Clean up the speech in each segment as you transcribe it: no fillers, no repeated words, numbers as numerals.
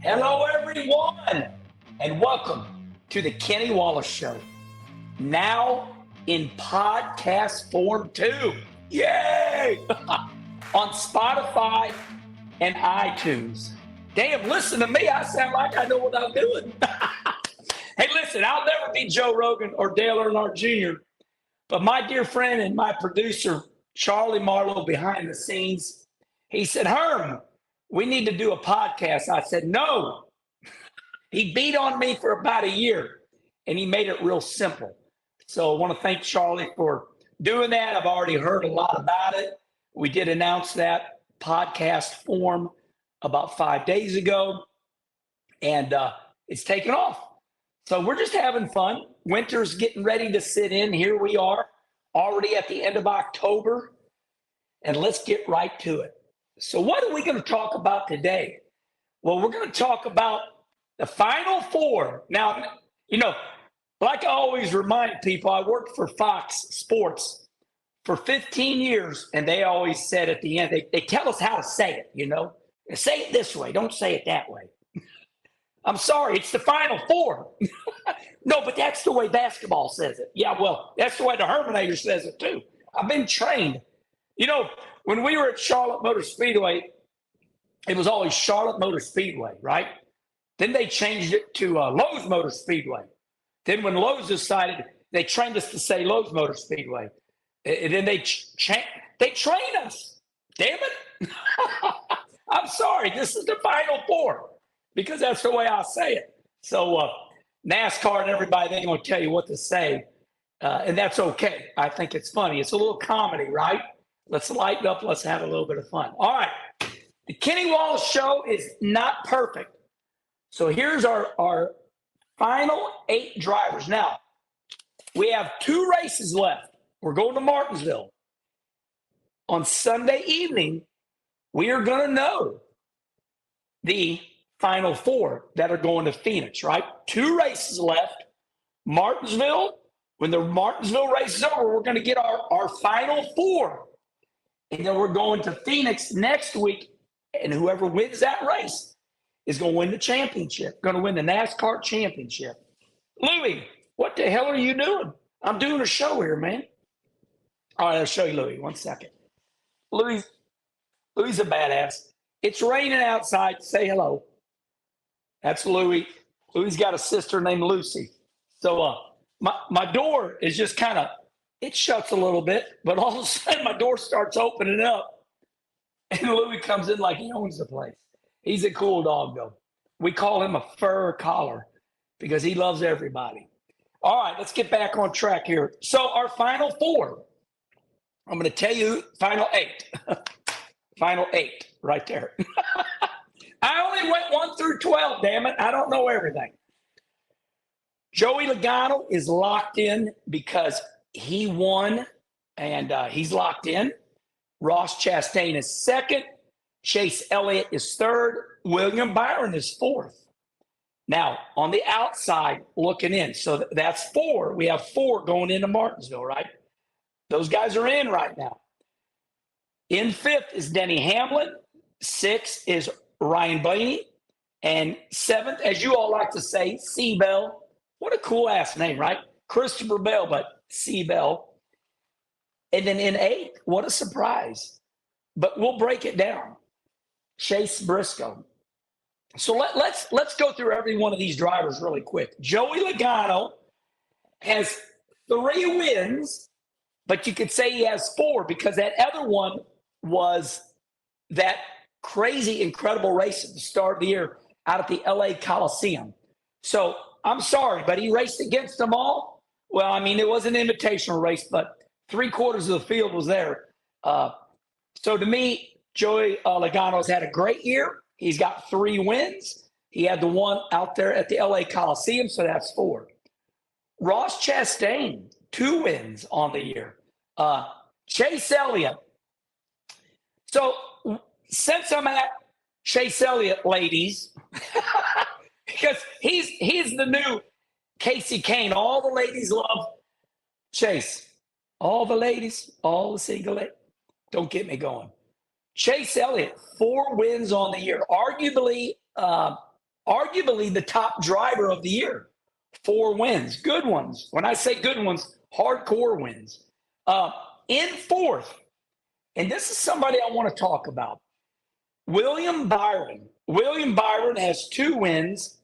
Hello, everyone, and welcome to the Kenny Wallace Show. Now in podcast form too. Yay! On Spotify and iTunes. Damn, listen to me. I sound like I know what I'm doing. Hey, listen, I'll never be Joe Rogan or Dale Earnhardt Jr., but my dear friend and my producer, Charlie Marlowe, behind the scenes, he said, Herm, we need to do a podcast. I said, no. He beat on me for about a year, and he made it real simple. So I want to thank Charlie for doing that. I've already heard a lot about it. We did announce that podcast form about 5 days ago, and it's taken off. So we're just having fun. Winter's getting ready to sit in. Here we are, already at the end of October, and let's get right to it. So what are we going to talk about today? Well, we're going to talk about the Final Four. Now, you know, like I always remind people, I worked for Fox Sports for 15 years, and they always said at the end, they tell us how to say it, you know. Say it this way. Don't say it that way. I'm sorry, it's the Final Four. No, but that's the way basketball says it. Yeah, well, that's the way the Herminator says it too. I've been trained. You know, when we were at Charlotte Motor Speedway, it was always Charlotte Motor Speedway, right? Then they changed it to Lowe's Motor Speedway. Then when Lowe's decided, they trained us to say Lowe's Motor Speedway. And then they train us. Damn it. I'm sorry. This is the Final Four because that's the way I say it. So NASCAR and everybody, they're going to tell you what to say. And that's okay. I think it's funny. It's a little comedy, right? Let's lighten up. Let's have a little bit of fun. All right. The Kenny Wallace Show is not perfect. So here's our final 8 drivers. Now, we have 2 races left. We're going to Martinsville. On Sunday evening, we are going to know the Final 4 that are going to Phoenix, right? 2 races left. Martinsville, when the Martinsville race is over, we're going to get our Final 4. And then we're going to Phoenix next week, and whoever wins that race is going to win the championship, going to win the NASCAR championship. Louie, what the hell are you doing? I'm doing a show here, man. All right, I'll show you Louie. 1 second. Louie's a badass. It's raining outside. Say hello. That's Louie. Louie's got a sister named Lucy. So my door is just kind of, it shuts a little bit, but all of a sudden my door starts opening up, and Louie comes in like he owns the place. He's a cool dog, though. We call him a fur collar because he loves everybody. All right, let's get back on track here. So our Final 4, I'm going to tell you Final 8. Final 8 right there. I only went 1 through 12, damn it. I don't know everything. Joey Logano is locked in because he won, and he's locked in. Ross Chastain is second. Chase Elliott is third. William Byron is fourth. Now, on the outside, looking in. So that's 4. We have 4 going into Martinsville, right? Those guys are in right now. In 5th is Denny Hamlin. 6th is Ryan Blaney. And 7th, as you all like to say, C-Bell. What a cool-ass name, right? Christopher Bell, but C-Bell. And then in 8th, what a surprise. But we'll break it down. Chase Briscoe. So let's go through every one of these drivers really quick. Joey Logano has 3 wins, but you could say he has 4 because that other one was that crazy, incredible race at the start of the year out at the LA Coliseum. So I'm sorry, but he raced against them all. Well, I mean, it was an invitational race, but 3/4 of the field was there. So to me, Joey Logano's had a great year. He's got 3 wins. He had the one out there at the LA Coliseum, so that's 4. Ross Chastain, 2 wins on the year. Chase Elliott. So since I'm at Chase Elliott, ladies, because he's the new Casey Kane. All the ladies love Chase. All the ladies, all the single ladies. Don't get me going. Chase Elliott, 4 wins on the year. Arguably arguably the top driver of the year. 4 wins, good ones. When I say good ones, hardcore wins. In fourth, and this is somebody I want to talk about, William Byron. William Byron has 2 wins.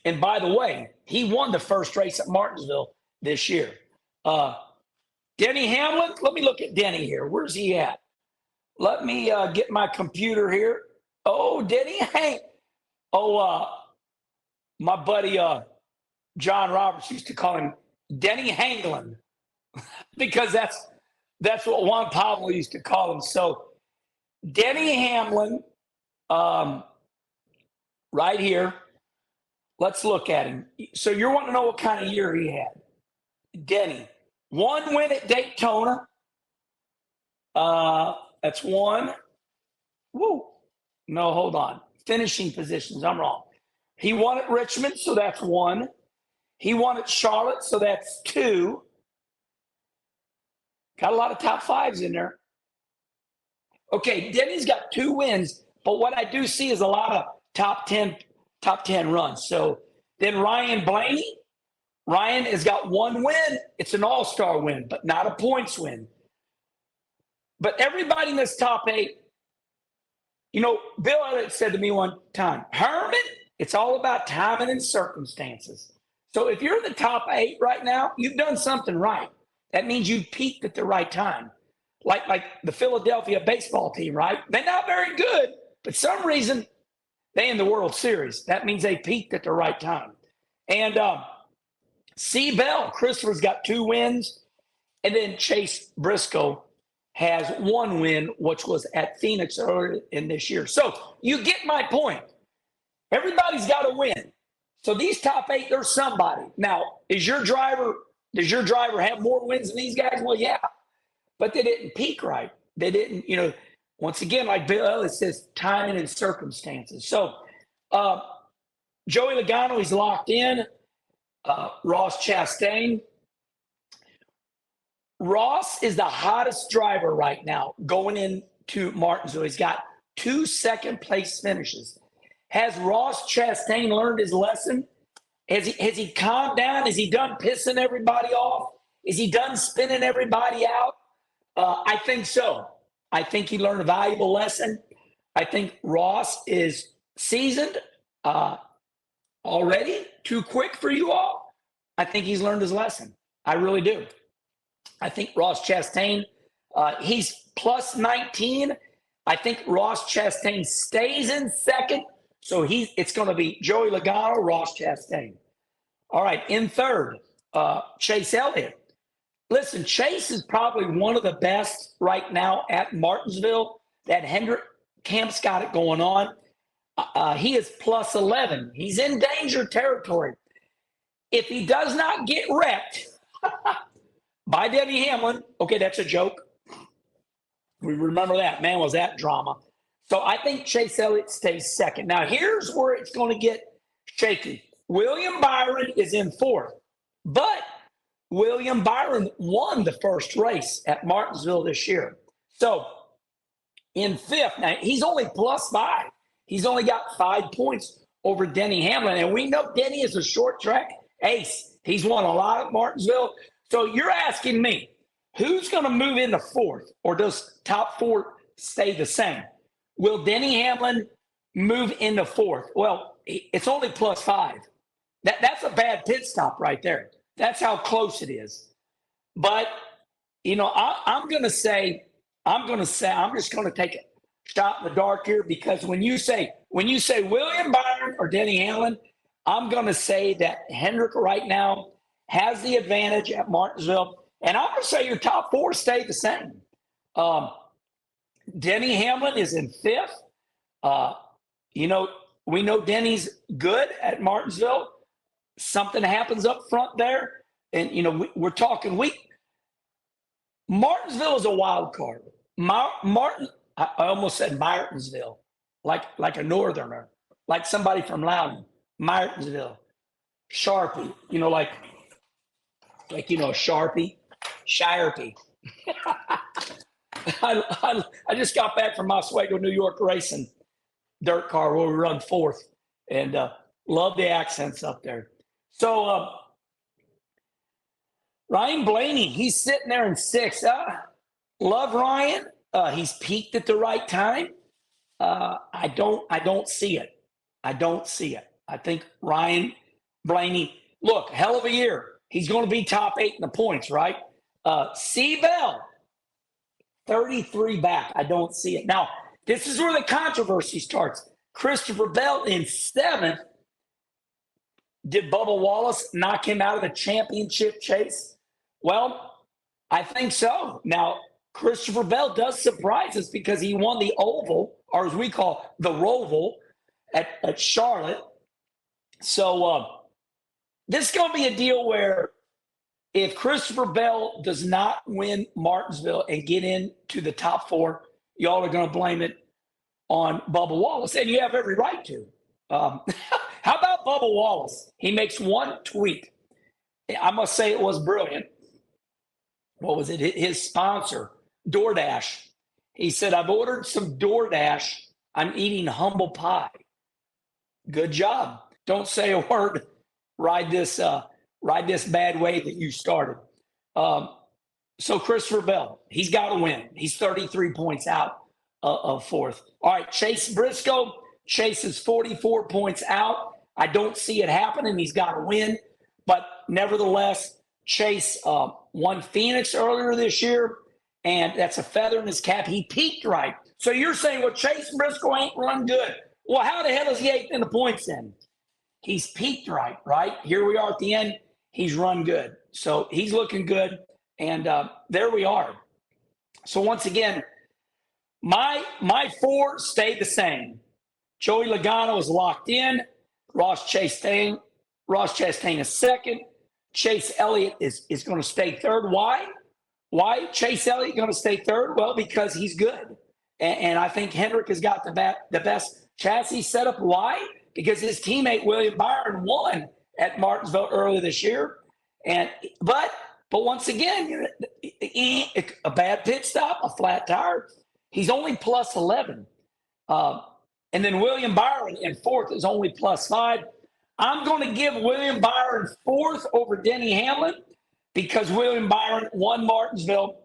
And by the way, he won the first race at Martinsville this year. Denny Hamlin, let me look at Denny here. Where's he at? Let me get my computer here. Oh, Denny Hank. Oh, my buddy John Roberts used to call him Denny Hanglin because that's what Juan Pablo used to call him. So Denny Hamlin, right here. Let's look at him. So you're wanting to know what kind of year he had. Denny, 1 win at Daytona. That's 1. Woo. No, hold on. Finishing positions. I'm wrong. He won at Richmond, so that's 1. He won at Charlotte, so that's 2. Got a lot of top 5s in there. Okay, Denny's got 2 wins, but what I do see is a lot of top 10 runs. So then Ryan Blaney. Ryan has got 1 win. It's an all-star win, but not a points win. But everybody in this top 8, Bill Elliott said to me one time, Herman, it's all about timing and circumstances. So if you're in the top 8 right now, you've done something right. That means you peaked at the right time. Like the Philadelphia baseball team, right? They're not very good, but some reason they in the World Series. That means they peaked at the right time. And C. Bell, Christopher's got 2 wins. And then Chase Briscoe has 1 win, which was at Phoenix earlier in this year. So you get my point. Everybody's got to win. So these top 8, there's somebody. Now, does your driver have more wins than these guys? Well, yeah. But they didn't peak right. They didn't, once again, like Bill Elliott says, timing and circumstances. So Joey Logano, he's locked in. Ross Chastain. Ross is the hottest driver right now going into Martinsville. He's got 2 second-place finishes. Has Ross Chastain learned his lesson? Has he calmed down? Is he done pissing everybody off? Is he done spinning everybody out? I think so. I think he learned a valuable lesson. I think Ross is seasoned already, too quick for you all. I think he's learned his lesson. I really do. I think Ross Chastain, he's plus 19. I think Ross Chastain stays in second. So it's going to be Joey Logano, Ross Chastain. All right, in third, Chase Elliott. Listen, Chase is probably one of the best right now at Martinsville. That Hendrick camp's got it going on. He is plus 11. He's in danger territory. If he does not get wrecked by Denny Hamlin, okay, that's a joke. We remember that. Man, was that drama. So I think Chase Elliott stays second. Now, here's where it's going to get shaky. William Byron is in fourth, but William Byron won the first race at Martinsville this year. So in fifth, now he's only plus 5. He's only got 5 points over Denny Hamlin. And we know Denny is a short track ace. He's won a lot at Martinsville. So you're asking me, who's going to move into fourth, or does top 4 stay the same? Will Denny Hamlin move into fourth? Well, it's only plus 5. That's a bad pit stop right there. That's how close it is. But, I'm just going to take a shot in the dark here, because when you say William Byron or Denny Hamlin, I'm going to say that Hendrick right now has the advantage at Martinsville. And I'm going to say your top 4 stay the same. Denny Hamlin is in fifth. We know Denny's good at Martinsville. Something happens up front there. And, we're talking Martinsville is a wild card. I almost said Martinsville, like a northerner, like somebody from Loudon. Martinsville. Sharpie, like Sharpie. Shirepy. I just got back from Oswego, New York racing dirt car where we run fourth And love the accents up there. So Ryan Blaney, he's sitting there in 6th. Love Ryan. He's peaked at the right time. I don't see it. I don't see it. I think Ryan Blaney, look, hell of a year. He's going to be top 8 in the points, right? C. Bell, 33 back. I don't see it. Now, this is where the controversy starts. Christopher Bell in 7th. Did Bubba Wallace knock him out of the championship chase? Well, I think so. Now, Christopher Bell does surprise us because he won the Oval, or as we call the Roval, at Charlotte. So this is going to be a deal where if Christopher Bell does not win Martinsville and get into the top 4, y'all are going to blame it on Bubba Wallace, and you have every right to. How about Bubba Wallace? He makes one tweet. I must say it was brilliant. What was it? His sponsor, DoorDash. He said, I've ordered some DoorDash. I'm eating humble pie. Good job. Don't say a word. Ride this bad wave that you started. So Christopher Bell, he's got to win. He's 33 points out of 4th. All right, Chase Briscoe. Chase is 44 points out. I don't see it happening. He's got to win. But nevertheless, Chase won Phoenix earlier this year, and that's a feather in his cap. He peaked right. So you're saying, well, Chase Briscoe ain't run good. Well, how the hell is he 8th in the points then? He's peaked right? Here we are at the end. He's run good. So he's looking good. And there we are. So once again, my 4 stayed the same. Joey Logano is locked in. Ross Chastain is 2nd. Chase Elliott is going to stay 3rd. Why? Why Chase Elliott going to stay 3rd? Well, because he's good. And I think Hendrick has got the best chassis set up. Why? Because his teammate William Byron won at Martinsville earlier this year. But once again, a bad pit stop, a flat tire. He's only plus 11. And then William Byron in 4th is only plus 5. I'm going to give William Byron 4th over Denny Hamlin because William Byron won Martinsville.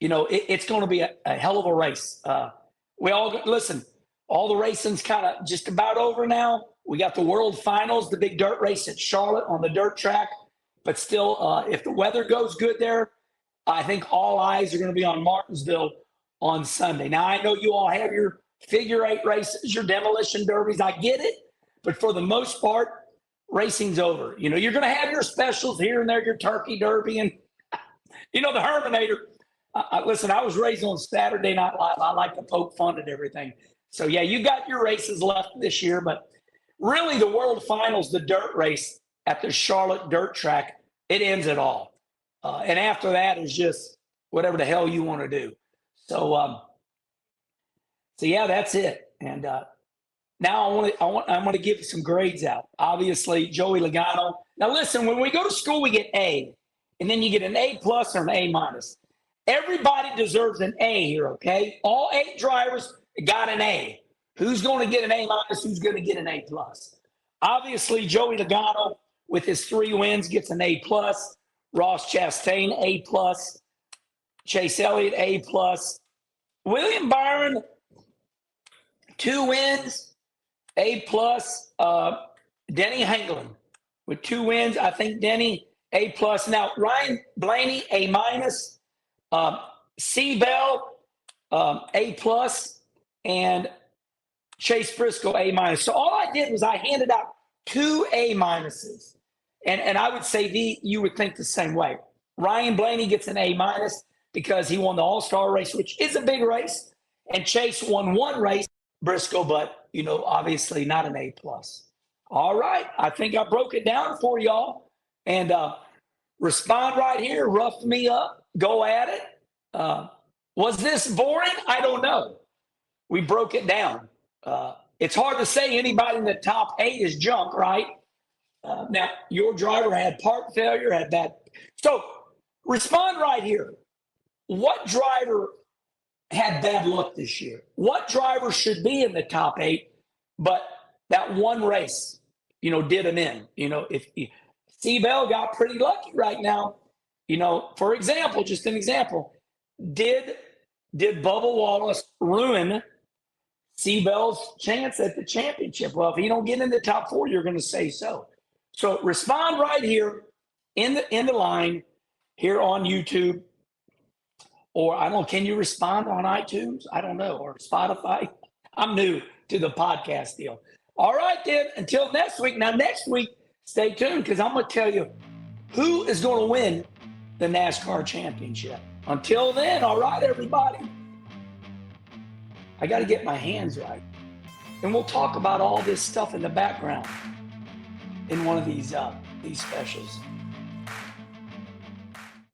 It's going to be a hell of a race. Listen, all the racing's kind of just about over now. We got the World Finals, the big dirt race at Charlotte on the dirt track. But still, if the weather goes good there, I think all eyes are going to be on Martinsville on Sunday. Now, I know you all have your figure 8 races, your demolition derbies. I get it. But for the most part, racing's over. You're going to have your specials here and there, your turkey derby and, the Herminator. Listen, I was raised on Saturday Night Live. I like to poke fun at everything. So, yeah, you got your races left this year. But really, the World Finals, the dirt race at the Charlotte dirt track, it ends it all. And after that is just whatever the hell you want to do. So yeah, that's it. And now I'm going to give some grades out. Obviously, Joey Logano. Now, listen, when we go to school, we get A, and then you get an A+ or an A-. Everybody deserves an A here, okay? All 8 drivers got an A. Who's going to get an A-? Who's going to get an A+? Obviously, Joey Logano, with his 3 wins, gets an A+. Ross Chastain, A+. Chase Elliott, A+. William Byron, 2 wins, A+. Denny Hamlin with 2 wins. I think Denny, A+. Now, Ryan Blaney, A-. C. Bell, A+. And Chase Briscoe, A-. So all I did was I handed out 2 A-. And I would say you would think the same way. Ryan Blaney gets an A- because he won the All-Star race, which is a big race. And Chase won 1 race, Briscoe, but, obviously not an A+. All right. I think I broke it down for y'all. And respond right here. Rough me up. Go at it. Was this boring? I don't know. We broke it down. It's hard to say anybody in the top 8 is junk, right? Now, your driver had part failure, had bad. So respond right here. What driver had bad luck this year? What driver should be in the top 8? But that one race, did him in. If C-Bell got pretty lucky right now, for example, just an example, did Bubba Wallace ruin C-Bell's chance at the championship? Well, if he don't get in the top 4, you're going to say so. So respond right here in the line here on YouTube, or I don't know, can you respond on iTunes? I don't know, or Spotify. I'm new to the podcast deal. All right, then, until next week. Now, next week, stay tuned, because I'm going to tell you who is going to win the NASCAR championship. Until then, all right, everybody. I got to get my hands right. And we'll talk about all this stuff in the background in one of these specials.